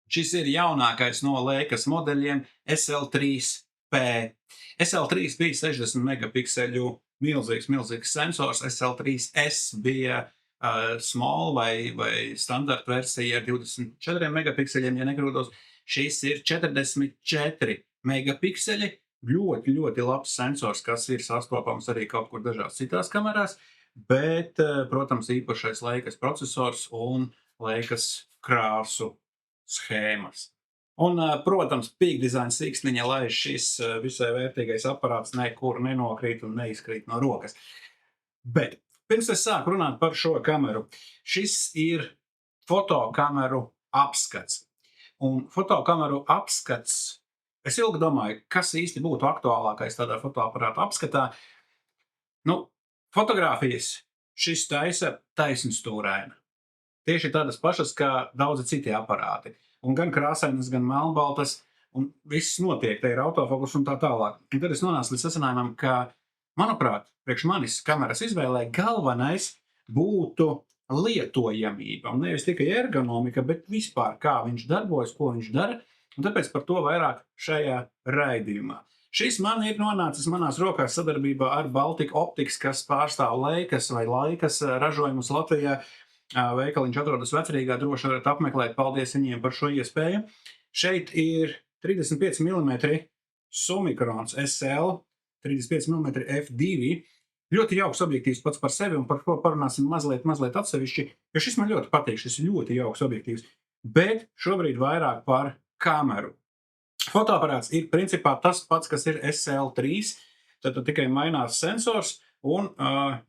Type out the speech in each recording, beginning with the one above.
Šis ir jaunākais no Leicas modeļiem SL3P. SL3 bija 60 megapikseļu milzīgs sensors, SL3S bija small vai standarta versija ar 24 megapikseļiem, ja nekļūdos. Šis ir 44 megapikseļi, ļoti labs sensors, kas ir sastopams arī kaut kur dažās citās kamerās, bet, protams, īpašais Leicas procesors un Leicas krāsu schēmas. Un, protams, Peak Design siksniņa, lai šis visai vērtīgais aparāts nekur nenokrīt un neizkrīt no rokas. Bet pirms es sāku runāt par šo kameru, šis ir fotokameru apskats. Un fotokameru apskats, es ilgi domāju, kas īsti būtu aktuālākais tādā fotoaparāta apskatā. Fotogrāfijas šis taisa taisnstūraina. Tieši tādas pašas, kā daudzi citi aparāti. Un gan krāsainas, gan melnbaltas, un viss notiek, te ir autofokus un tā tālāk. Un tad es nonācu līdz secinājumam, ka, manuprāt, priekš manis kameras izvēlē galvenais būtu lietojamība. Un nevis tikai ergonomika, bet vispār kā viņš darbojas, ko viņš dara. Un tāpēc par to vairāk šajā raidījumā. Šis man ir nonācis manās rokās sadarbībā ar Baltic Optics, kas pārstāv Leicas vai Laikas ražojumus Latvijā. Veikaliņš atrodas Vecrīgā, droši varat apmeklēt, paldies viņiem par šo iespēju. Šeit ir 35 mm Sumikrons SL, 35 mm f2. Ļoti jauks objektīvs pats par sevi, un par ko parunāsim mazliet atsevišķi, jo šis man ļoti patīk, šis ir ļoti jauks objektīvs. Bet šobrīd vairāk par kameru. Fotoaparāts ir principā tas pats, kas ir SL3, tad tikai mainās sensors, un,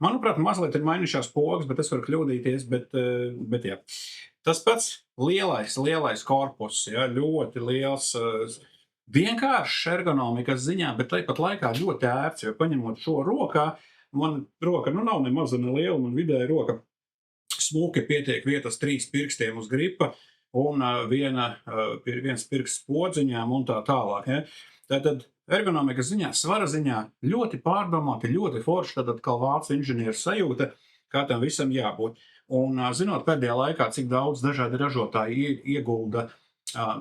manuprāt, mazliet ir mainījušās pogas, bet es varu kļūdīties, bet jā. Tas pats lielais korpus, ja, ļoti liels, vienkāršs ergonomikas ziņā, bet tāpat laikā ļoti ērts, jo paņemot šo rokā, man roka, nav ne maza, ne liela, man vidēja roka smuki pietiek vietas 3 pirkstiem uz gripa, un viens pirksts podziņām un tā tālāk. Ja? Tātad ergonomikas ziņā, svara ziņā ļoti pārdomāti, ļoti forši, tad atkal vācu inženieru sajūta, kā tam visam jābūt. Un zinot pēdējā laikā, cik daudz dažādi ražotāji iegulda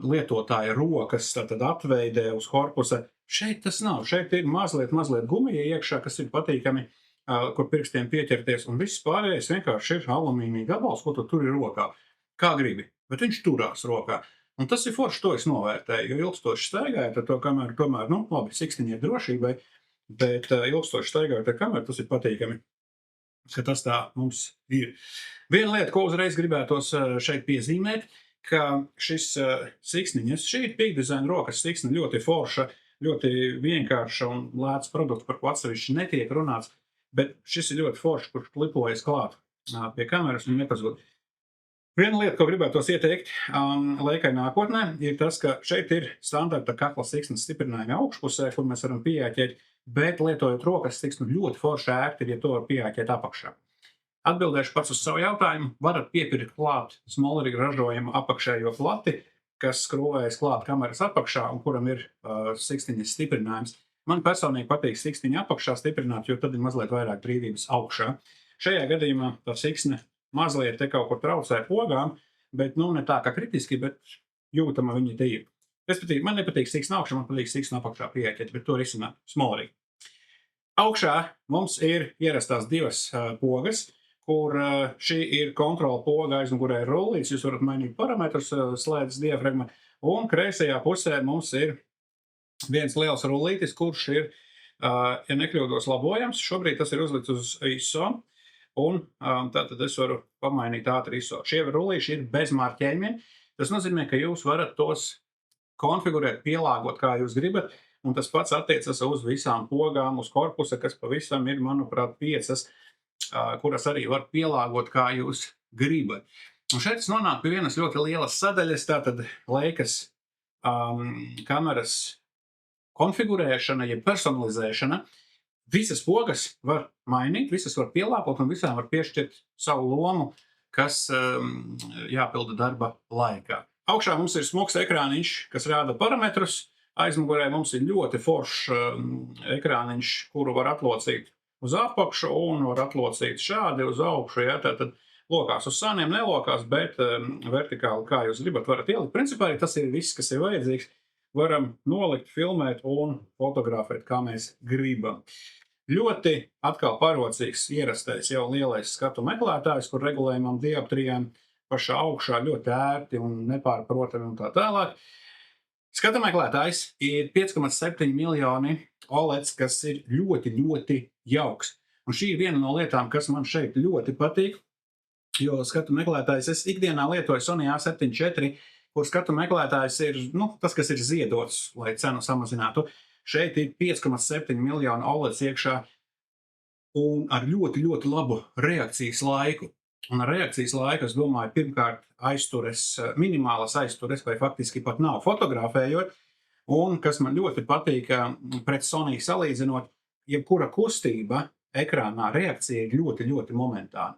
lietotāja rokas, tātad apveidē uz korpusa, šeit tas nav. Šeit ir mazliet gumija iekšā, kas ir patīkami, kur pirkstiem pieķerties, un viss pārējais vienkārši ir alumīnija gabals, ko tu tur ir rokā. Kā gribi, bet viņš turās rokā. Un tas ir forši, to es novērtēju, jo ilgstoši staigājot ar to kameru, tomēr, labi, siksniņai drošībai, bet ilgstoši staigājot ar kameru, tas ir patīkami, ka tas tā mums ir. Viena lieta, ko uzreiz gribētos šeit piezīmēt, ka šis siksniņas, šī ir Peak Design rokas siksni, ļoti forša, ļoti vienkārša un lēts produkts, par ko atsevišķi netiek runāts, bet šis ir ļoti forši, kurš klipojas klāt pie kameras un nepazūd. Viena lieta, ko gribētos ieteikt Leicai nākotnē, ir tas, ka šeit ir standarta kakla siksnas stiprinājumi augšpusē, kur mēs varam pieāķēt, bet lietojot rokas siksnu ļoti forši ērti, ja to var pieāķēt apakšā. Atbildēšu pats uz savu jautājumu. Varat piepirkt klāt Smolrig ražojumu apakšējo plati, kas skrūvējas klāt kameras apakšā un kuram ir siksniņas stiprinājums. Man personīgi patīk siksniņa apakšā stiprināt, jo tad ir mazliet vairāk brīvības augšā. Šajā gadījumā tā siksne mazliet te kaut kur traucē pogām, bet ne tā kā kritiski, bet jūtama viņa te ir. Respektīvi, man nepatīk siksna augšā, man patīk siksna apakšā pieķēt, bet to risina Smolrig. Augšā mums ir ierastās 2 pogas, kur šī ir kontrola poga, aizmugurē ir rullīts, jūs varat mainīt parametrus, slēdzas diafragma, un kreisajā pusē mums ir viens liels rullītis, kurš ir, ja nekļūdos, labojams. Šobrīd tas ir uzlikts uz ISO. Un tātad es varu pamainīt ātri ISO. Šie rullīši ir bez marķējumiem. Tas nozīmē, ka jūs varat tos konfigurēt, pielāgot, kā jūs gribat, un tas pats attiecas uz visām pogām, uz korpusa, kas pavisam ir, manuprāt, 5, kuras arī var pielāgot, kā jūs gribat. Un šeit es nonāku pie vienas ļoti lielas sadaļas, tātad Leicas kameras konfigurēšana, ja personalizēšana. Visas pogas var mainīt, visas var pielāgot un visām var piešķirt savu lomu, kas jāpilda darba laikā. Augšā mums ir smuks ekrāniņš, kas rāda parametrus. Aizmugurē mums ir ļoti foršs ekrāniņš, kuru var atlocīt uz apakšu un var atlocīt šādi uz augšu. Ja? Tātad lokās uz sāniem, nelokās, bet vertikāli, kā jūs gribat, varat ielikt. Principā arī tas ir viss, kas ir vajadzīgs. Varam nolikt, filmēt un fotografēt, kā mēs gribam. Ļoti atkal parocīgs ierastais jau lielais skatu meklētājs, kur regulējumam dioptrijām pašā augšā ļoti ērti un nepārprotami un tā tālāk. Skatu meklētājs ir 5,7 miljoni OLEDs, kas ir ļoti, ļoti jauks. Un šī ir viena no lietām, kas man šeit ļoti patīk, jo skatu meklētājs es ikdienā lietoju Sony A7 IV, kur skatu meklētājs ir tas, kas ir ziedots, lai cenu samazinātu. Šeit ir 5,7 miljoni OLEDs iekšā un ar ļoti, ļoti labu reakcijas laiku. Un ar reakcijas laiku, es domāju, pirmkārt minimālas aiztures, vai faktiski pat nav fotografējot. Un kas man ļoti patīk, pret Sony salīdzinot, jebkura kustība ekrānā reakcija ir ļoti, ļoti momentāna.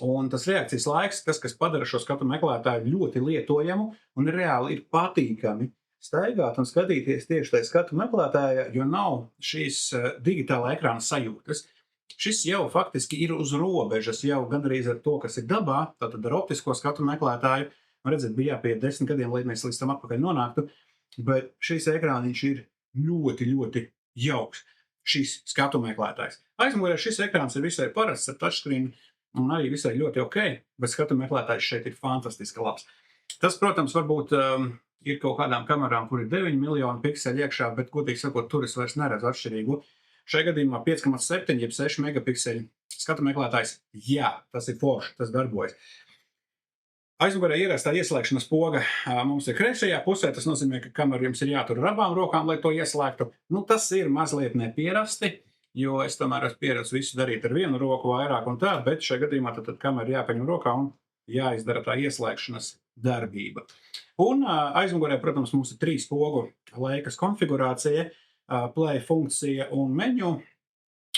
Un tas reakcijas laiks, kas padara šo skatu meklētāju ļoti lietojamu un reāli ir patīkami staigāt un skatīties tieši tajā skatu meklētājā, jo nav šīs digitālā ekrāna sajūtas. Šis jau faktiski ir uz robežas, jau gandrīz ar to, kas ir dabā, tātad ar optisko skatu meklētāju. Redzēt, bija jāpieiet 10 gadiem, lai mēs līdz tam atpakaļ nonāktu, bet šis ekrāniņš ir ļoti, ļoti jauks. Šis skatu meklētājs. Aizmugurē šis ekrāns ir visai parasts ar touchscreen un arī visai ļoti ok, bet skatu meklētājs šeit ir fantastiski labs. Tas, protams, varbūt ir kaut kādām kamerām, kur ir 9 miljoni pikseli iekšā, bet, godīgi sakot, tur es vairs neredzu atšķirīgu. Šajā gadījumā 5,7 jeb 6 megapikseli skatu meklētājs, jā, tas ir forši, tas darbojas. Aizmugurē ierastā ieslēgšanas poga mums ir kreisajā pusē, tas nozīmē, ka kameru jums ir jātur ar abām rokām, lai to ieslēgtu. Tas ir mazliet nepierasti, jo es tomēr esmu pieredzējis visu darīt ar vienu roku vairāk un tā, bet šajā gadījumā tad kameru jāpaņem rokā un jāizdara tā ieslēgšanas darbība. Un aizmugurē, protams, mums ir 3 pogu laikas konfigurācija, play funkcija un menu,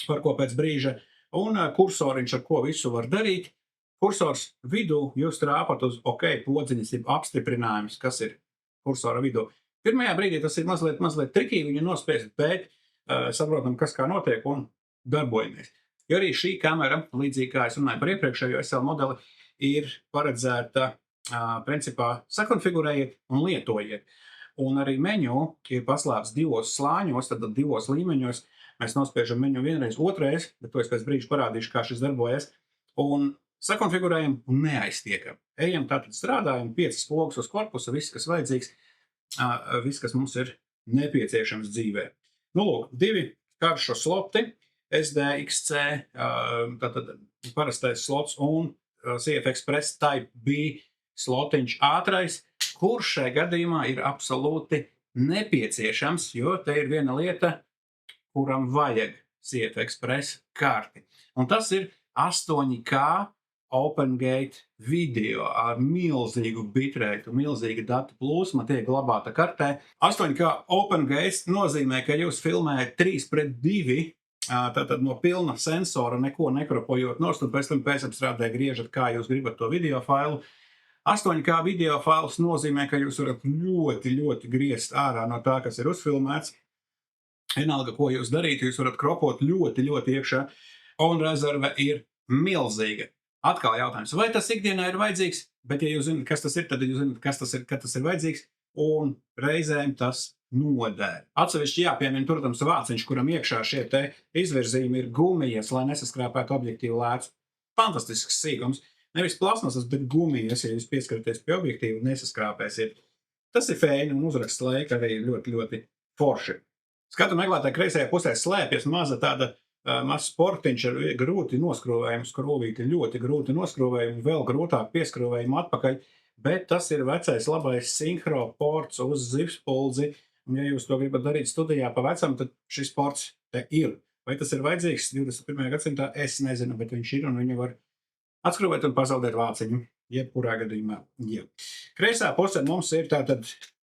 par ko pēc brīža, un kursoriņš, ar ko visu var darīt. Kursors vidū jūs trāpat uz OK podziņas, jeb apstiprinājums, kas ir kursora vidū. Pirmajā brīdī tas ir mazliet trikīgi viņu nospiest, bet saprotam, kas kā notiek un darbojamies. Jo arī šī kamera, līdzīgi kā es runāju par iepriekšējo SL modeli, ir paredzēta principā sakonfigurējiet un lietojiet. Un arī menu ir paslēpts 2 slāņos, tad 2 līmeņos. Mēs nospiežam menu vienreiz, otrais, bet to es pēc brīža parādīšu, kā šis darbojas. Un sakonfigurējam un neaiztiekam. Ejam tātad strādājam, 5 spogus uz korpusa, viss, kas vajadzīgs, viss, kas mums ir nepieciešams dzīvē. Lūk, 2 karšu sloti, SDXC, tātad parastais slots un CF Express Type B slotiņš ātrais, kurš šajā gadījumā ir absolūti nepieciešams, jo te ir viena lieta, kuram vajag CF Express karti. Un tas ir 8K OpenGate video ar milzīgu bitrate, milzīga datu plūsma tiek glabāta kartē. 8K OpenGate nozīmē, ka jūs filmējat 3:2, tātad no pilna sensora neko nekropojot nost, un pēc tam pēcapstrādē griežat, kā jūs gribat to video failu. 8K video fails nozīmē, ka jūs varat ļoti, ļoti griezt ārā no tā, kas ir uzfilmēts. Vienalga, ko jūs darīt, jūs varat kropot ļoti, ļoti iekšā, un rezerve ir milzīga. Atkal jautājums, vai tas ikdienā ir vajadzīgs, bet ja jūs zināt, kas tas ir, tad jūs zināt, kas tas ir, kad tas ir vajadzīgs, un reizēm tas nodēr. Atsevišķi jāpiemina, protams, vāciņš, kuram iekšā šie te izvirzījumi ir gumijas, lai nesaskrāpētu objektīvu lēcu. Fantastisks sīkums. Nevis plasmasas, bet gumijas, ja jūs pieskaraties pie objektīvu, nesaskrāpēsiet. Tas ir fēni un uzraksts laika arī ļoti, ļoti forši. Skatu meklētāji kreisajā pusē slēpjas mazs sportiņš ar grūti noskrūvējumu skrūvīti, ļoti grūti noskrūvējumu, vēl grūtāk pieskrūvējumu atpakaļ, bet tas ir vecais labais sinhro ports uz zivspuldzi, un ja jūs to gribat darīt studijā pa vecam, tad šis ports te ir. Vai tas ir vajadzīgs 21. gadsimtā? Es nezinu, bet viņš ir un viņu var atskrūvēt un pazaudēt vāciņu, jebkurā gadījumā. Jā. Kreisā pusē mums ir tātad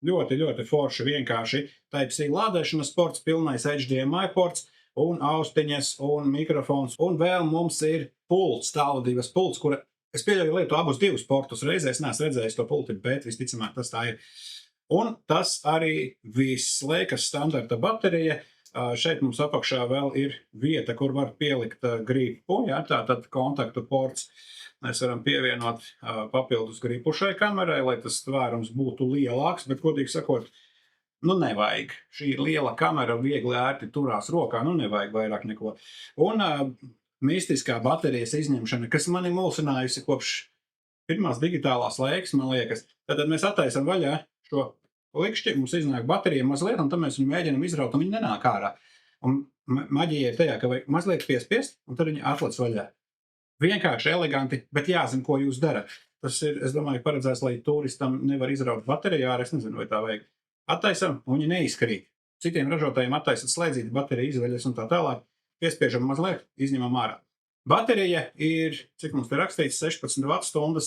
ļoti, ļoti forši vienkārši Type-C lādēšanas ports, pilnais HDMI ports, un austiņas, un mikrofons, un vēl mums ir pults, tālvadības pults, kura es pieļauju lietu abus 2 portus reizē, es neesmu redzējis to pulti, bet visticamāk tas tā ir. Un tas arī viss liekas standarta baterija, Šeit mums apakšā vēl ir vieta, kur var pielikt gripu, ja, tātad kontaktu ports. Mēs varam pievienot papildus gripu šai kamerai, lai tas tvērums būtu lielāks, bet, godīgi sakot, nevajag. Šī ir liela kamera, viegli ērti turās rokā, nevajag vairāk neko. Un mistiskā baterijas izņemšana, kas mani mulsinājusi kopš pirmās digitālās laikas, man liekas. Tad mēs attaisam vaļā šo likšķi, mums iznāk baterija mazliet, un tad mēs viņu mēģinam izraut, un viņi nenāk ārā. Un maģija ir tajā, ka vajag mazliet piespiest, un tad viņi atlec vaļā. Vienkārši eleganti, bet jāzina, ko jūs darat. Tas ir, es domāju, paredzēts, lai turistam nevar izraut bateriju ārā, es nezinu, vai tā vajag. Attaisam, un viņi neizkrīt. Citiem ražotājiem attaisat slēdzīti, baterija izveļas un tā tālāk. Piespiežam mazliet, izņemam ārā. Baterija ir, cik mums te rakstīts, 16 Wh.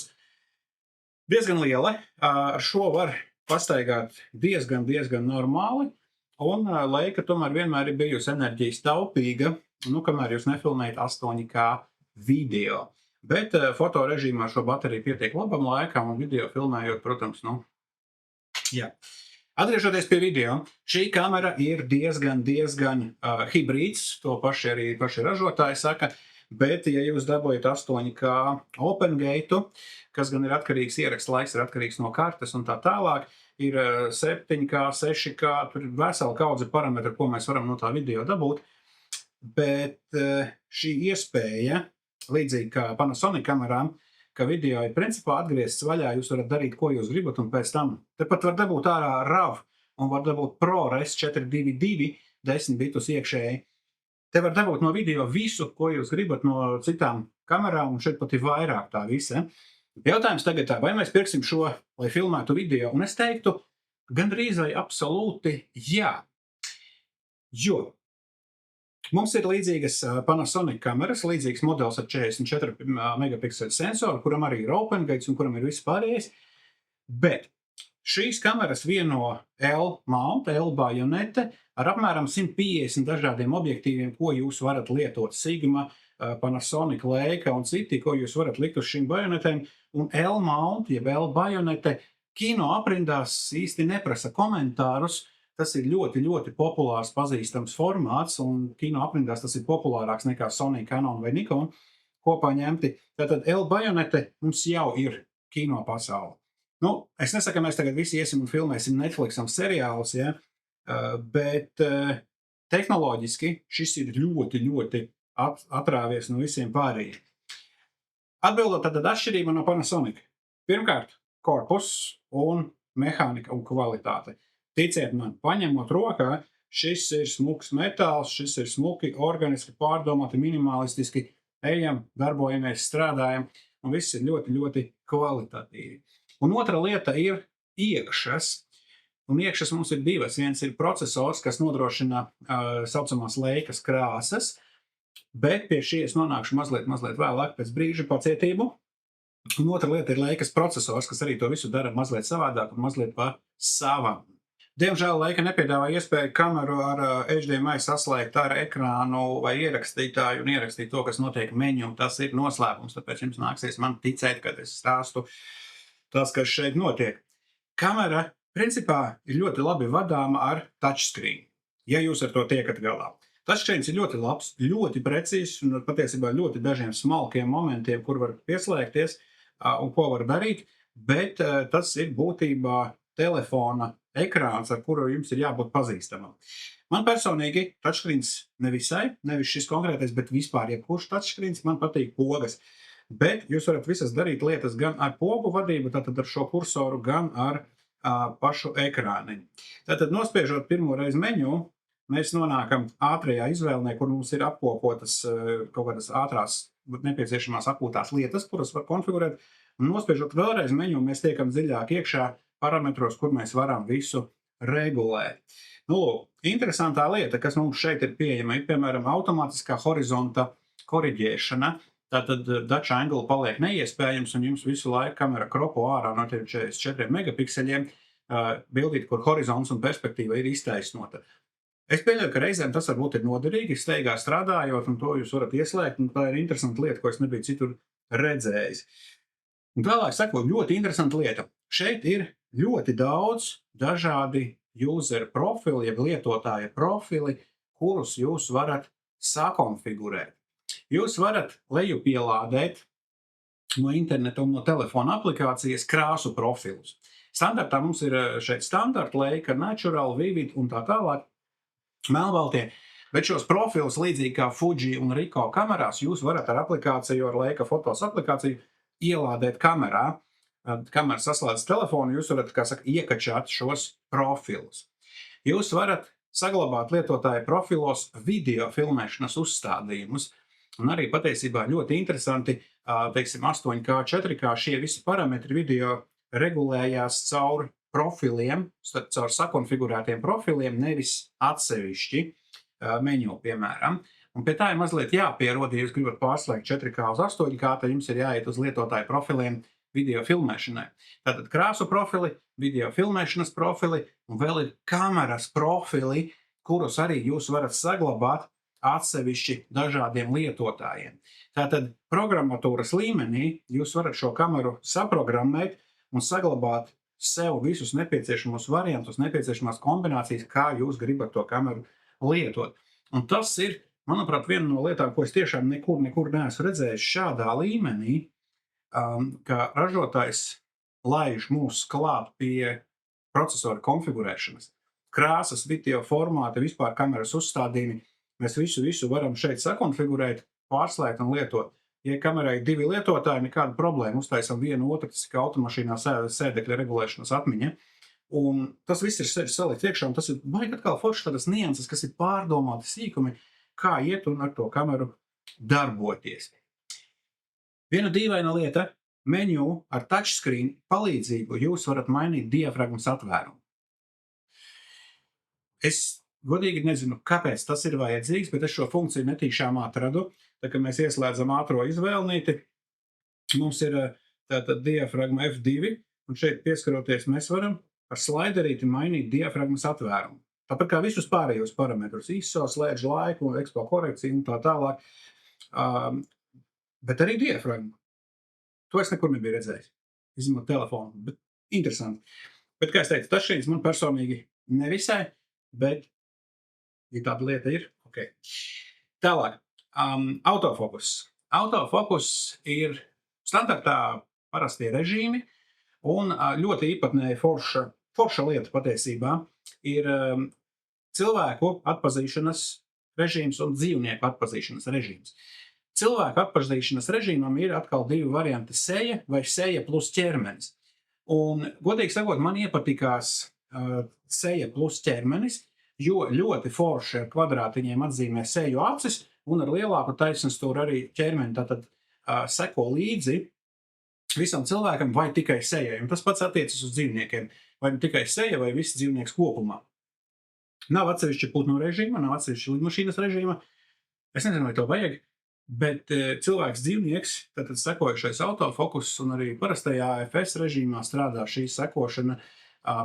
Diezgan liela. Ar šo var pastaigāt diezgan normāli. Un Leica tomēr vienmēr ir bijusi enerģijas taupīga, kamēr jūs nefilmējat 8K video. Bet fotorežīmā šo bateriju pietiek labam laikam, un video filmējot, protams, jā. Atgriežoties pie video, šī kamera ir diezgan hibrīds, to paši ražotāji saka, bet, ja jūs dabūjat 8K OpenGate, kas gan ir atkarīgs, ieraksta laiks ir atkarīgs no kartes un tā tālāk, ir 7K, 6K, tur ir vesela kaudze parametru, ko mēs varam no tā video dabūt, bet šī iespēja, līdzīgi kā Panasonic kamerām, ka video ir principā atgriezts vaļā, jūs varat darīt, ko jūs gribat, un pēc tam tepat var dabūt ārā RAW, un var dabūt ProRes 422, 10 bitus iekšēji. Te var dabūt no video visu, ko jūs gribat no citām kamerām, un šeit pat ir vairāk tā visa. Jautājums tagad tā, vai mēs pirksim šo, lai filmētu video, un es teiktu, gandrīz vai absolūti jā. Jo mums ir līdzīgas Panasonic kameras, līdzīgs modelis ar 44 megapikseli sensoru, kuram arī ir OpenGate un kuram ir viss pārējais. Bet šīs kameras vieno L-mount, L-bajonete ar apmēram 150 dažādiem objektīviem, ko jūs varat lietot. Sigma, Panasonic, Leica un citi, ko jūs varat likt uz šīm bajonetēm. Un L-mount, jeb L-bajonete, kino aprindās īsti neprasa komentārus. Tas ir ļoti populārs, pazīstams formāts, un kino aprindās tas ir populārāks nekā Sony, Canon vai Nikon kopā ņemti. Tātad L-bajonete mums jau ir kino pasaule. Es nesaku, ka mēs tagad visi iesim un filmēsim Netflixam seriālus, ja? Bet tehnoloģiski šis ir ļoti atrāvies no visiem pārējiem. Atbildot tātad atšķirība no Panasonic. Pirmkārt, korpus un mehānika un kvalitāte. Ticiet man, paņemot rokā, šis ir smuks metāls, šis ir smuki, organiski pārdomāti, minimalistiski, ejam, darbojamies, strādājam, un viss ir ļoti kvalitatīvi. Un otra lieta ir iekšas. Un iekšas mums ir divas. Viens ir procesors, kas nodrošina saucamās Leicas krāsas, bet pie šī es nonākšu mazliet vēlāk pēc brīža, pacietību. Un otra lieta ir Leicas procesors, kas arī to visu dara mazliet savādāk un mazliet pa savam. Diemžēl Leica nepiedāvā iespēju kameru ar HDMI saslēgt ar ekrānu vai ierakstītāju un ierakstīt to, kas notiek meņu. Tas ir noslēpums, tāpēc jums nāksies man ticēt, kad es stāstu tas, kas šeit notiek. Kamera principā ir ļoti labi vadāma ar touchscreen, ja jūs ar to tiekat galā. Touchscreens ir ļoti labs, ļoti precīzs un patiesībā ļoti dažiem smalkiem momentiem, kur var pieslēgties un ko var darīt, bet tas ir būtībā telefona ekrāns, ar kuru jums ir jābūt pazīstamam. Man personīgi touchscreens nevis šis konkrētais, bet vispār jebkurš touchscreens man patīk pogas. Bet jūs varat visas darīt lietas gan ar pogu vadību, tātad ar šo kursoru, gan ar pašu ekrāniņu. Tātad nospiežot pirmo reizi meņu, mēs nonākam ātrajā izvēlnē, kur mums ir apkopotas kaut kādas ātrās nepieciešamās akūtās lietas, kuras var konfigurēt. Un nospiežot vēlreiz meņu, mēs tiekam dziļāk iekšā parametros, kur mēs varam visu regulēt. Lūk, interesantā lieta, kas mums šeit ir pieejama, ir piemēram automātiskā horizonta koriģēšana. Tātad Dutch angle paliek neiespējams, un jums visu laiku kamera kropo ārā no 44 megapikseļiem bildīt, kur horizons un perspektīva ir iztaisnota. Es pieļauju, ka reizēm tas varbūt ir noderīgi, steigā strādājot, un to jūs varat ieslēgt, un tā ir interesanta lieta, ko es nebiju citur redzējis. Un tālāk sakot, ļoti interesanta lieta. Šeit ir ļoti daudz dažādi user profili, jeb lietotāja profili, kurus jūs varat sakonfigurēt. Jūs varat lejupielādēt no interneta un no telefona aplikācijas krāsu profilus. Standartā mums ir šeit standarta Leica, Natural, Vivid un tā tālāk, melnbaltie, bet šos profilus līdzīgi kā Fuji un Ricoh kamerās jūs varat ar aplikāciju, ar Leica fotos aplikāciju ielādēt kamerā. Kamera saslēdz telefonu, jūs varat, kā saka, iekačāt šos profilus. Jūs varat saglabāt lietotāja profilos video filmēšanas uzstādījumus. Un arī patiesībā ļoti interesanti, teiksim, 8K, 4K šie visi parametri video regulējās caur profiliem, caur sakonfigurētiem profiliem, nevis atsevišķi menu, piemēram. Un pie tā ir mazliet jāpierod, ja jūs gribat pārslēgt 4K uz 8K, tad jums ir jāiet uz lietotāju profiliem video filmēšanai. Tātad krāsu profili, video filmēšanas profili un vēl ir kameras profili, kurus arī jūs varat saglabāt atsevišķi dažādiem lietotājiem. Tātad programmatūras līmenī jūs varat šo kameru saprogrammēt un saglabāt sev visus nepieciešamos variantus, nepieciešamās kombinācijas, kā jūs gribat to kameru lietot. Un tas ir, manuprāt, viena no lietām, ko es tiešām nekur neesmu redzējis šādā līmenī, ka ražotājs laiž mūs klāt pie procesora konfigurēšanas. Krāsas, video formāti, vispār kameras uzstādījumi. Mēs visu varam šeit sakonfigurēt, pārslēgt un lietot. Ja kamerai 2 lietotāji, nekāda problēma, uztaisam vienu otru, tas ir automašīnā sēdekļa regulēšanas atmiņa. Un tas viss ir salikt iekšā, un tas ir baigi atkal forši tādas nianses, kas ir pārdomāti sīkumi, kā iet un ar to kameru darboties. Viena dīvaina lieta, menu ar touchscreen palīdzību jūs varat mainīt diafragmas atvērumu. Es godīgi nezinu, kāpēc tas ir vajadzīgs, bet es šo funkciju netīšām atradu. Tā kā mēs ieslēdzam ātro izvēlnīti, mums ir tātad diafragma F2, un šeit pieskaroties mēs varam ar slaiderīti mainīt diafragmas atvērumu. Tāpat kā visus pārējos parametrus, ISO, slēdžu laiku, expo korekciju un tā tālāk. Bet arī diafragmu. To es nekur nebiju redzējis. Izņemot telefonu, bet interesanti. Bet, kā es teicu, touchscreens man personīgi nevisai, bet, ja tāda lieta ir, ok. Tālāk, autofokus. Autofokus ir standartā parastie režīmi, un ļoti īpatnēja forša lieta patiesībā ir cilvēku atpazīšanas režīms un dzīvnieku atpazīšanas režīms. Cilvēku atpazīšanas režīmam ir atkal 2 varianti – seja vai seja plus ķermenis. Un, godīgi sakot, man iepatikās seja plus ķermenis, jo ļoti forši ar kvadrātiņiem atzīmē seju acis un ar lielāku taisnstūru arī ķermeni. Tātad seko līdzi visam cilvēkam vai tikai sejai. Un tas pats attiecas uz dzīvniekiem. Vai ne tikai seja vai viss dzīvnieks kopumā. Nav atsevišķa putnu režīma, nav atsevišķa lidmašīnas režīma. Es nezinu, vai to vajag. Bet cilvēks dzīvnieks, tātad sekojušais autofokus un arī parastajā AFS režīmā strādā šī sekošana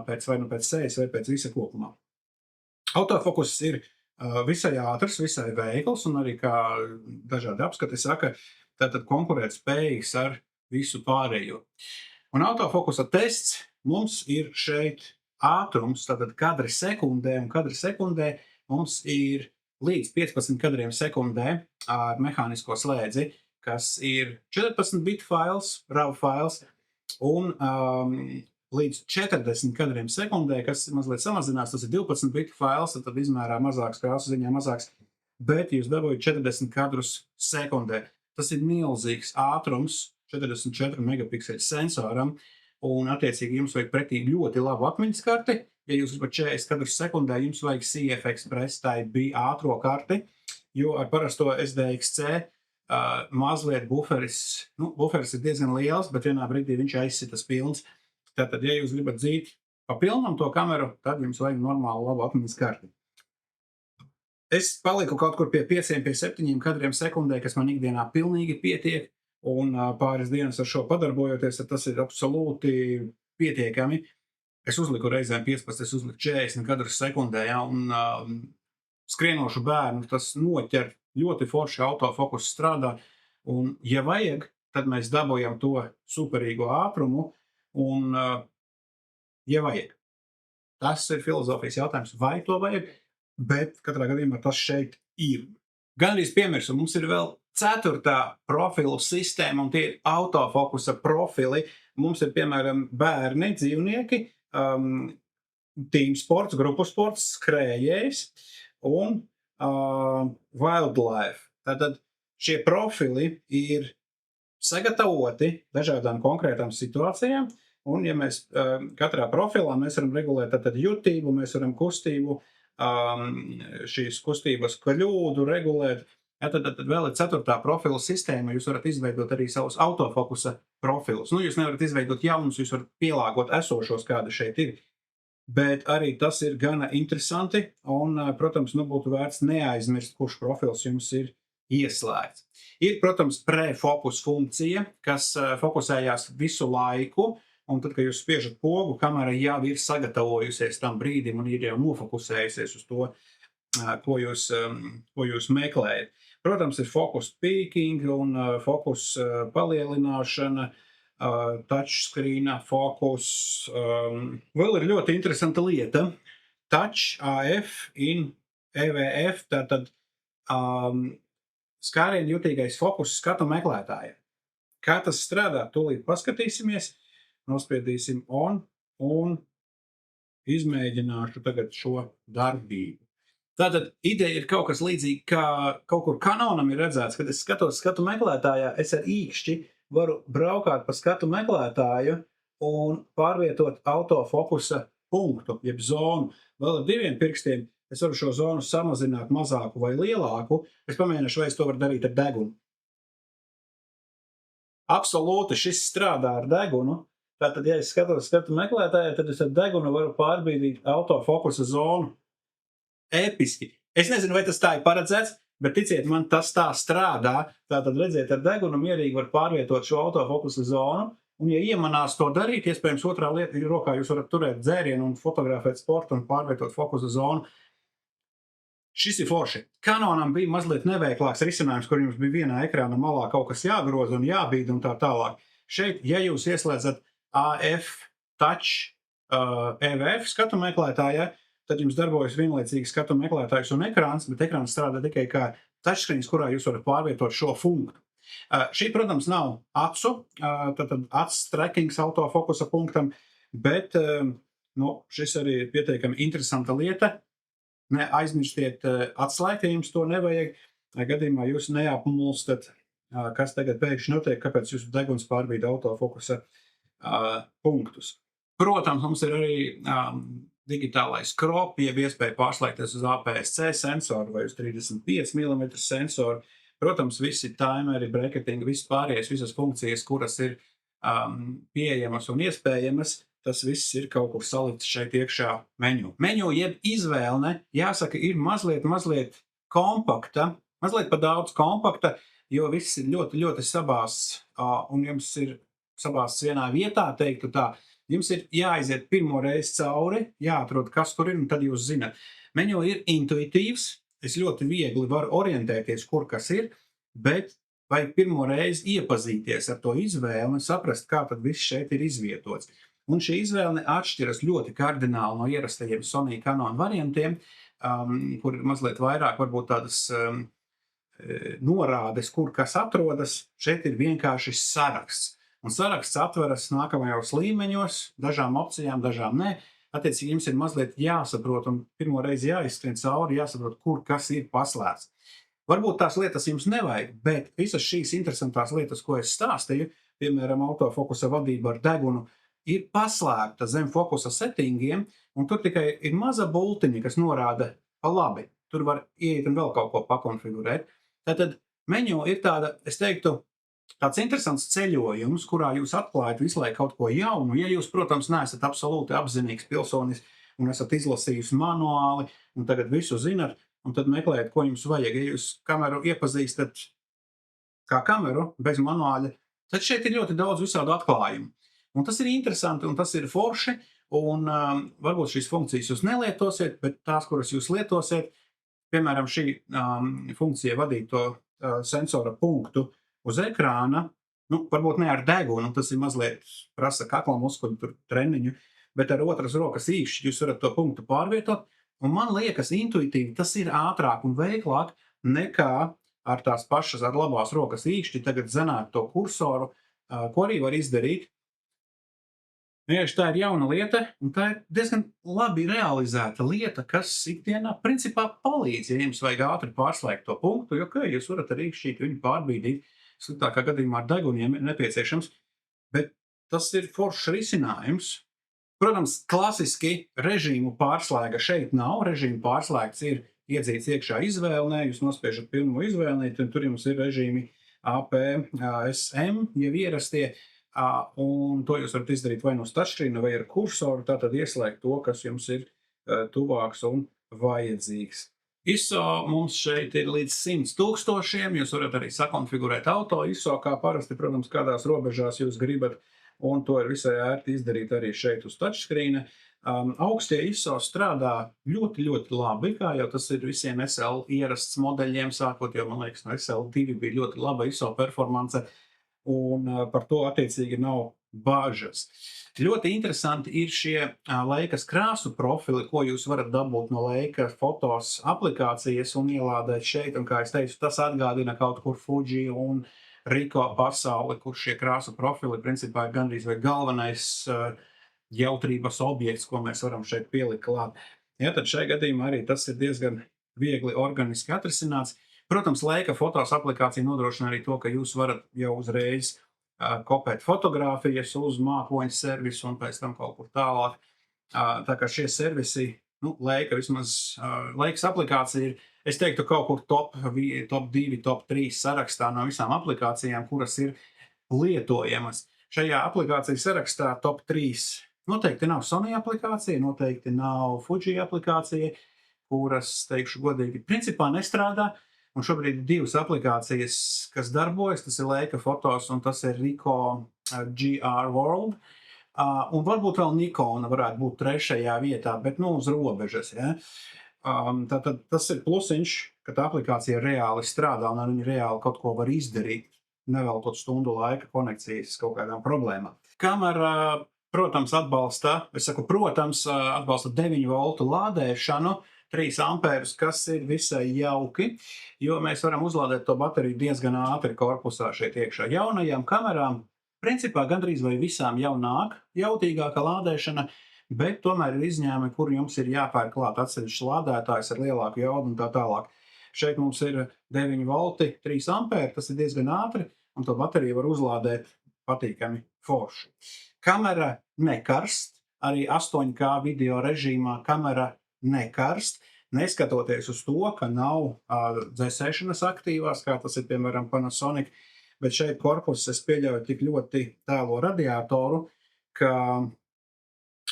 pēc sejas vai pēc visa kopumā. Autofokus ir visai ātrs, visai veikls un arī kā dažādi apskati saka, tātad konkurēt spējīgs ar visu pārējo. Un autofokusa tests mums ir šeit ātrums, tātad kadri sekundē, un kadri sekundē mums ir līdz 15 kadriem sekundē ar mehānisko slēdzi, kas ir 14 bit fails, RAW fails, un līdz 40 kadriem sekundē, kas mazliet samazinās, tas ir 12 bit fails, tad izmērā mazāks, krāsu ziņā mazāks, bet jūs dabūjat 40 kadrus sekundē. Tas ir milzīgs ātrums 44 megapikseļu sensoram, un attiecīgi jums vajag pretī ļoti labu atmiņas karti. Ja jūs gribat 40 kadrus sekundē, jums vajag CF Express, tā bija ātro karti, jo ar parasto SDXC mazliet buferis ir diezgan liels, bet vienā brīdī viņš aizsitas pilns. Tātad, ja jūs gribat dzīt pa pilnam to kameru, tad jums vajag normālu labu atmiņas karti. Es paliku kaut kur pie 5, pie 7 kadriem sekundē, kas man ikdienā pilnīgi pietiek, un pāris dienas ar šo padarbojoties, tad tas ir absolūti pietiekami. Es uzliku reizēm 15, es uzliku 40 kadrus sekundē, ja, un skrienošu bērnu tas noķer ļoti forši, autofokus strādā, un ja vajag, tad mēs dabojam to superīgo ātrumu, un ja vajag. Tas ir filozofijas jautājums, vai to vajag, bet katrā gadījumā tas šeit ir. Gan arī piemirsu, mums ir vēl 4. profilu sistēma, un tie ir autofokusa profili. Mums ir, piemēram, bērni, dzīvnieki, team sports, grupu sports, skrējējs un wildlife. Tātad šie profili ir sagatavoti dažādām konkrētām situācijām, un ja mēs katrā profilā mēs varam regulēt tātad jutību, mēs varam kustību, šīs kustības kļūdu regulēt. Tad vēl ir 4. profila sistēma, jūs varat izveidot arī savus autofokusa profilus. Jūs nevarat izveidot jaunus, jūs varat pielāgot esošos, kādi šeit ir. Bet arī tas ir gana interesanti, un, protams, būtu vērts neaizmirst, kurš profils jums ir ieslēgts. Ir, protams, prefokus funkcija, kas fokusējās visu laiku, un tad, kad jūs spiežat pogu, kamera jau ir sagatavojusies tam brīdim un ir jau nofokusējusies uz to, ko jūs meklējat. Protams, ir focus peaking un fokus palielināšana, touchscreena fokus. Vēl ir ļoti interesanta lieta. Touch AF in EVF, tātad skārienu jutīgais fokus skatu meklētājiem. Kā tas strādā, tūlīt paskatīsimies. Nospiedīsim on un izmēģināšu tagad šo darbību. Tātad ideja ir kaut kas līdzīgi, kā kaut kur Canonam ir redzēts, kad es skatos skatu meklētājā, es ar īkšķi varu braukāt pa skatu meklētāju un pārvietot autofokusa punktu, jeb zonu. Vēl ar 2 pirkstiem es varu šo zonu samazināt mazāku vai lielāku. Es pamēģināšu, vai es to varu darīt ar degunu. Absolūti šis strādā ar degunu. Tātad, ja es skatos skatu meklētājā, tad es ar degunu varu pārbīdīt autofokusa zonu. Episki. Es nezinu, vai tas tā ir paredzēts, bet ticiet man, tas tā strādā. Tātad, redziet, ar degunu mierīgi var pārvietot šo autofokusa zonu, un, ja iemanās to darīt, iespējams, otrā lieta ir rokā, jūs varat turēt dzērienu un fotografēt sportu un pārvietot fokusa zonu. Šis ir forši. Canonam bija mazliet neveiklāks risinājums, kur jums bija vienā ekrāna malā kaut kas jāgroza un jābīd un tā tālāk. Šeit, ja jūs ieslēdzat AF Touch EVF skatu meklētājā, tad jums darbojas vienlaicīgi skatu meklētājs un ekrāns, bet ekrāns strādā tikai kā touchscreens, kurā jūs varat pārvietot šo funktu. Šī, protams, nav acu, tātad acs trackings autofokusa punktam, bet šis arī ir pietiekami interesanta lieta. Neaizmirstiet atslēgt, ja jums to nevajag. Gadījumā jūs neapmulstat, kas tagad pēkšņi notiek, kāpēc jūsu deguns pārbīda autofokusa punktus. Protams, mums ir arī digitālais crop, jeb iespēja pārslēgties uz APS-C sensoru vai uz 35 mm sensoru. Protams, visi timeri, bracketingi, viss pārējais, visas funkcijas, kuras ir pieejamas un iespējamas, tas viss ir kaut kur salikts šeit iekšā menu. Menu jeb izvēle, jāsaka, ir mazliet kompakta, mazliet pa daudz kompakta, jo viss ir ļoti sabās, un jums ir sabās vienā vietā, teiktu tā. Jums ir jāaiziet pirmo reizi cauri, jāatrod, kas tur ir, un tad jūs zināt. Menu ir intuitīvs, es ļoti viegli varu orientēties, kur kas ir, bet vajag pirmo reizi iepazīties ar to izvēli un saprast, kā tad viss šeit ir izvietots. Un šī izvēle atšķiras ļoti kardināli no ierastajiem Sony Canon variantiem, kur ir mazliet vairāk varbūt tādas norādes, kur kas atrodas. Šeit ir vienkārši saraksts. Un saraksts atveras nākamajos līmeņos, dažām opcijām, dažām nē. Attiecīgi, jums ir mazliet jāsaprot un pirmo reizi jāizskrien cauri, jāsaprot, kur kas ir paslēgts. Varbūt tās lietas jums nevajag, bet visas šīs interesantās lietas, ko es stāstīju, piemēram, autofokusa vadība ar degunu, ir paslēgta zem fokusa settingiem, un tur tikai ir maza bultiņa, kas norāda pa labi. Tur var ieiet un vēl kaut ko pakonfigurēt. Tātad menu ir tāda, es teiktu, tāds interesants ceļojums, kurā jūs atklājat visu laiku kaut ko jaunu. Ja jūs, protams, neesat absolūti apzinīgs pilsonis un esat izlasījusi manuāli un tagad visu zinat, un tad meklējat, ko jums vajag. Ja jūs kameru iepazīstat kā kameru bez manuāļa, tad šeit ir ļoti daudz visādu atklājumu. Un tas ir interesanti un tas ir forši, un varbūt šīs funkcijas jūs nelietosiet, bet tās, kuras jūs lietosiet, piemēram, šī funkcija vadīt to sensora punktu uz ekrāna, varbūt ne ar degunu, tas ir mazliet prasa kakla muskuļu tur treniņu, bet ar otras rokas īkšķi jūs varat to punktu pārvietot Un man liekas, intuitīvi tas ir ātrāk un veiklāk nekā ar tās pašas ar labās rokas īkšķi tagad zenāt to kursoru, ko arī var izdarīt. Vienkārši tā ir jauna lieta, un tā ir diezgan labi realizēta lieta, kas ikdienā principā palīdz, ja jums vajag ātri pārslēgt to punktu, jo, ka jūs varat arī šķīt viņu pārbīdīt, sliktākā gadījumā ar deguniem ir nepieciešams, bet tas ir foršs risinājums. Protams, klasiski režīmu pārslēga šeit nav, režīmu pārslēgts ir iedzīts iekšā izvēlnē, jūs nospiežat pirmo izvēlnī, tur jums ir režīmi AP, SM, jau ierastie, un to jūs varat izdarīt vai no touchscreen vai ar kursoru, tātad ieslēgt to, kas jums ir tuvāks un vajadzīgs. ISO mums šeit ir līdz 100 000, jūs varat arī sakonfigurēt auto ISO, kā parasti, protams, kādās robežās jūs gribat, un to ir visai ērti izdarīt arī šeit uz touchscreen. Augstie ISO strādā ļoti, ļoti labi, kā jau tas ir visiem SL ierasts modeļiem sākot, jo, man liekas, no SL2 bija ļoti laba ISO performance, un par to attiecīgi nav bāžas. Ļoti interesanti ir šie Leicas krāsu profili, ko jūs varat dabūt no Leica fotos aplikācijas un ielādēt šeit, un kā es teicu, tas atgādina kaut kur Fuji un Ricoh pasauli, kur šie krāsu profili principā ir gandrīz vai galvenais jautrības objekts, ko mēs varam šeit pielikt klāt. Ja, tad šajā gadījumā arī tas ir diezgan viegli organiski atrisināts. Protams, Leica fotos aplikācija nodrošina arī to, ka jūs varat jau uzreiz kopēt fotogrāfijas uz mākoņu servisu un pēc tam kaut kur tālāk. Tā kā šie servisi, Leica vismaz, Leicas aplikācija ir, es teiktu, kaut kur top 2, top 3 sarakstā no visām aplikācijām, kuras ir lietojamas. Šajā aplikācijas sarakstā top 3 noteikti nav Sony aplikācija, noteikti nav Fuji aplikācija, kuras, teikšu godīgi, principā nestrādā. Un šobrīd ir 2 aplikācijas, kas darbojas, tas ir Leica Fotos un tas ir Ricoh GR World. Un varbūt vēl Nikona varētu būt 3. vietā, bet uz robežas. Ja? Tātad tas ir plusiņš, ka tā aplikācija reāli strādā un ar viņu reāli kaut ko var izdarīt, neveltot stundu laika konekcijas kaut kādām problēmām. Kamera, protams, atbalsta 9 voltu lādēšanu, 3 ampērus, kas ir visai jauki, jo mēs varam uzlādēt to bateriju diezgan ātri korpusā šeit iekšā. Jaunajām kamerām, principā gandrīz vai visām jau nāk jautīgāka lādēšana, bet tomēr ir izņēmumi, kur jums ir jāpērk klāt atsevišķs lādētājs ar lielāku jaudu un tā tālāk. Šeit mums ir 9 volti, 3 ampēri, tas ir diezgan ātri, un to bateriju var uzlādēt patīkami forši. Kamera nekarst, arī 8K video režīmā kamera nekarst, neskatoties uz to, ka nav dzēsēšanas aktīvās, kā tas ir, piemēram, Panasonic, bet šeit korpus es pieļauju tik ļoti tālo radiatoru, ka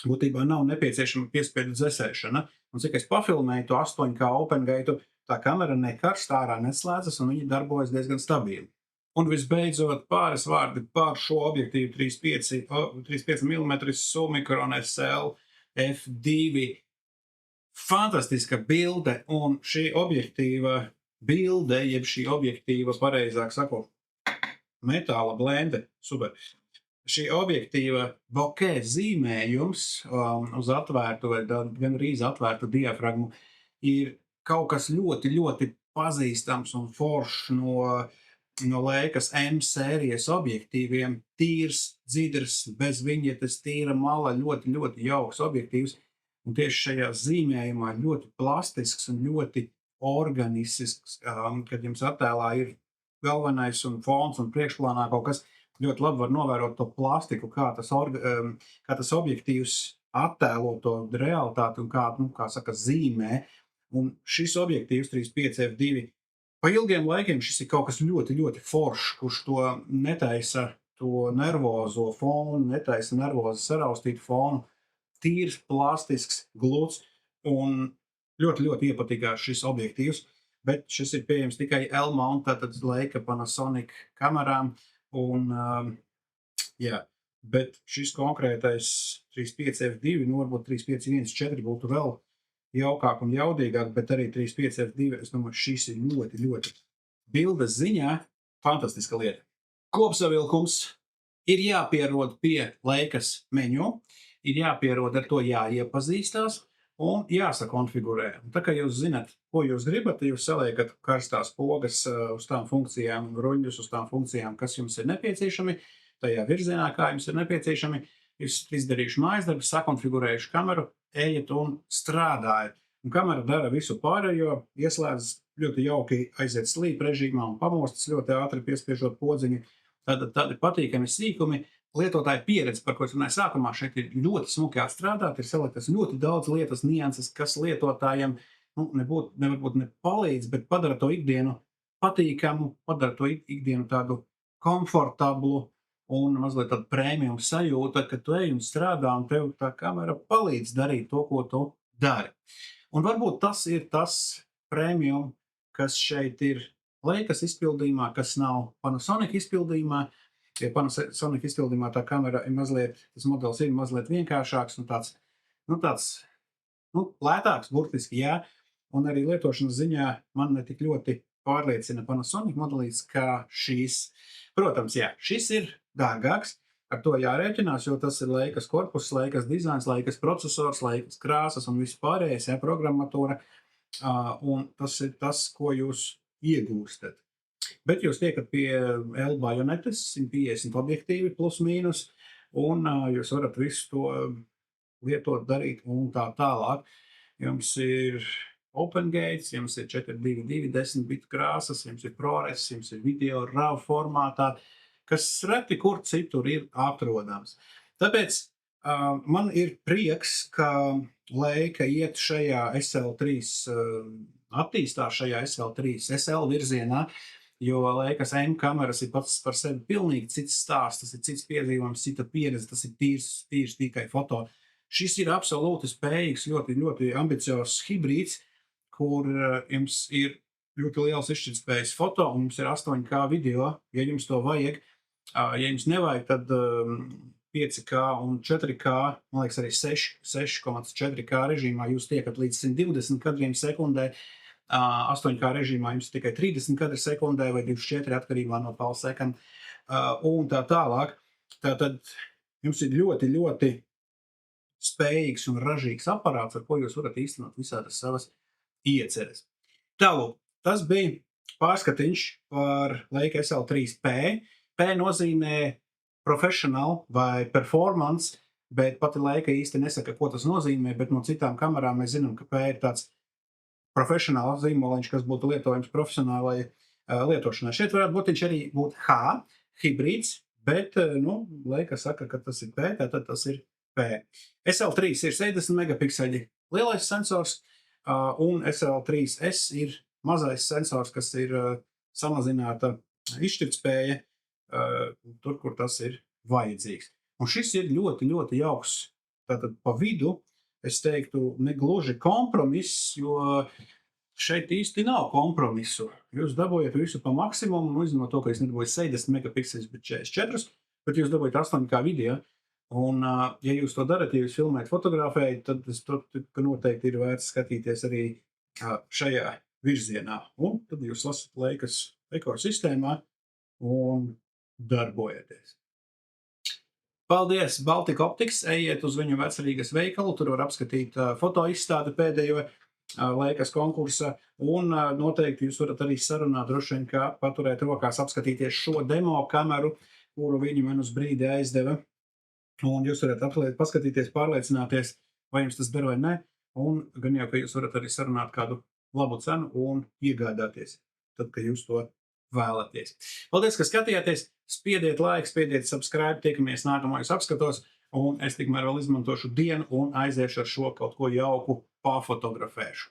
būtībā nav nepieciešama piespiedu dzēsēšana. Un cik es pafilmēju to 8K OpenGate, tā kamera nekarst, ārā neslēdzas un viņi darbojas diezgan stabili. Un visbeidzot, pāris vārdi par šo objektīvu 35 mm Summicron SL F2. Fantastiska bilde, un šī objektīva bilde, jeb šī objektīva, pareizāk sakot, metāla blende, super. Šī objektīva bokeh zīmējums uz atvērtu vai gandrīz atvērtu diafragmu ir kaut kas ļoti, ļoti pazīstams un foršs no Leicas M sērijas objektīviem. Tīrs, dzidrs, bez viņetes, tīra mala, ļoti, ļoti jauks objektīvs. Un tieši šajā zīmējumā ļoti plastisks un ļoti organisks, kad jums attēlā ir galvenais un fons un priekšplānā kaut kas, ļoti labi var novērot to plastiku, kā tas objektīvs attēlo to realitāti un kā saka, zīmē. Un šis objektīvs 35 F2, pa ilgiem laikiem šis ir kaut kas ļoti, ļoti foršs, kurš to netaisa to nervozo fonu, netaisa nervozi saraustītu fonu. Tīrs, plastisks, gluds un ļoti, ļoti iepatīkās šis objektīvs, bet šis ir pieejams tikai L-mount, tātad Leica Panasonic kamerām, un bet šis konkrētais 35 F2, varbūt 35 1.4 būtu vēl jaukāk un jaudīgāk, bet arī 35 F2, es domāju, šis ir ļoti, ļoti bildes ziņā fantastiska lieta. Kopsavilkums ir jāpierod pie Leicas menu, ir jāpierod ar to jāiepazīstās, un jāsakonfigurē. Un tā kā jūs zināt, ko jūs gribat, jūs saliekat karstās pogas uz tām funkcijām, gruņļus uz tām funkcijām, kas jums ir nepieciešami, tajā virzienā, kā jums ir nepieciešami. Jūs izdarījuši mājas darbu, sakonfigurējuši kameru, ejiet un strādājiet. Un kamera dara visu pārējo, ieslēdz ļoti jauki aiziet sleep režīmā un pamostas ļoti ātri piespiežot podziņu. Tādi patīkami sīkumi. Lietotāja pieredze, par ko es runāju sākumā, šeit ir ļoti smuki atstrādāt, ir saliktas ļoti daudz lietas, nianses, kas lietotājiem nevarbūt ne palīdz, bet padara to ikdienu patīkamu, padara to ikdienu tādu komfortablu un mazliet tādu prēmiju sajūtu, ka tu ej un strādā un tev tā kamera palīdz darīt to, ko tu dari. Un varbūt tas ir tas prēmijum, kas šeit ir Leicas izpildījumā, kas nav Panasonic izpildījumā. Ja Panasonic izpildījumā tā kamera ir mazliet, tas modelis ir mazliet vienkāršāks un tāds lētāks, burtiski, jā. Un arī lietošanas ziņā man ne tik ļoti pārliecina Panasonic modelis, kā šīs. Protams, jā, šis ir dārgāks, ar to jārēķinās, jo tas ir Leicas korpus, Leicas dizains, Leicas procesors, Leicas krāsas un viss pārējais, jā, programmatūra. Un tas ir tas, ko jūs iegūstat. Bet jūs tiekat pie L bajonetes, 150 objektīvi plus mīnus, un jūs varat visu to lietot, darīt un tā tālāk. Jums ir OpenGates, jums ir 422 10 bitu krāsas, jums ir ProRes, jums ir video RAW formātā, kas reti kur citur ir atrodams. Tāpēc man ir prieks, ka Leica iet šajā SL3 attīstās šajā SL3 SL virzienā, jo Leicas M kameras ir pats par sevi pilnīgi cits stāsts, tas ir cits piedzīvojums, cita pieredze, tas ir tīrs tikai foto. Šis ir absolūti spējīgs, ļoti, ļoti ambiciozs hibrīds, kur jums ir ļoti liels izšķirtspējas foto un jums ir 8K video, ja jums to vajag. Ja jums nevajag, tad 5K un 4K, man liekas arī 6,4K režīmā jūs tiekat līdz 120 kadriem sekundē. 8K režīmā jums tikai 30 kadri sekundē vai 24 atkarībā no pulsekam un tā tālāk. Tātad jums ir ļoti, ļoti spējīgs un ražīgs aparāts, ar ko jūs varat īstenot visādas savas ieceres. Tālūk, tas bija pārskatiņš par Leica SL3P. P nozīmē professional vai performance, bet pati Leica īsti nesaka, ko tas nozīmē, bet no citām kamerām mēs zinām, ka P ir tāds profesionāls zīmoliņš, kas būtu lietojams profesionālai lietošanai. Šeit varētu būt viņš arī būt H, hibrīds, bet, Leica saka, ka tas ir P, tātad tas ir P. SL3 ir 60 megapikseļi lielais sensors, un SL3S ir mazais sensors, kas ir samazināta izšķirtspēja tur, kur tas ir vajadzīgs. Un šis ir ļoti, ļoti jauks, tātad pa vidu, es teiktu, ne gluži kompromiss, jo šeit īsti nav kompromisu. Jūs dabūjat visu pa maksimumu, izņemot to, ka jūs nedabūjat 60 megapikseļus, bet 44, bet jūs dabūjat 8K video. Un, ja jūs to darat, ja jūs filmējat, fotografējat, tad es noteikti ir vērts skatīties arī šajā virzienā. Un tad jūs lasat Leicas ekosistēmā un darbojaties. Paldies Baltika Optics, ejiet uz viņu Vecrīgas veikalu, tur var apskatīt fotoizstādi pēdējo Leicas konkursa, un noteikti jūs varat arī sarunāt, droši vien, kā paturēt rokās, apskatīties šo demo kameru, kuru viņi man uz brīdi aizdeva, un jūs varat paskatīties, pārliecināties, vai jums tas der vai ne, un gan jau, ka jūs varat arī sarunāt kādu labu cenu un iegādāties, tad, kad jūs to vēlaties. Paldies, ka skatījāties, spiediet like, spiediet subscribe, tiekamies nākamajos apskatos, un es tikmēr vēl izmantošu dienu un aiziešu ar šo kaut ko jauku pafotografēšu.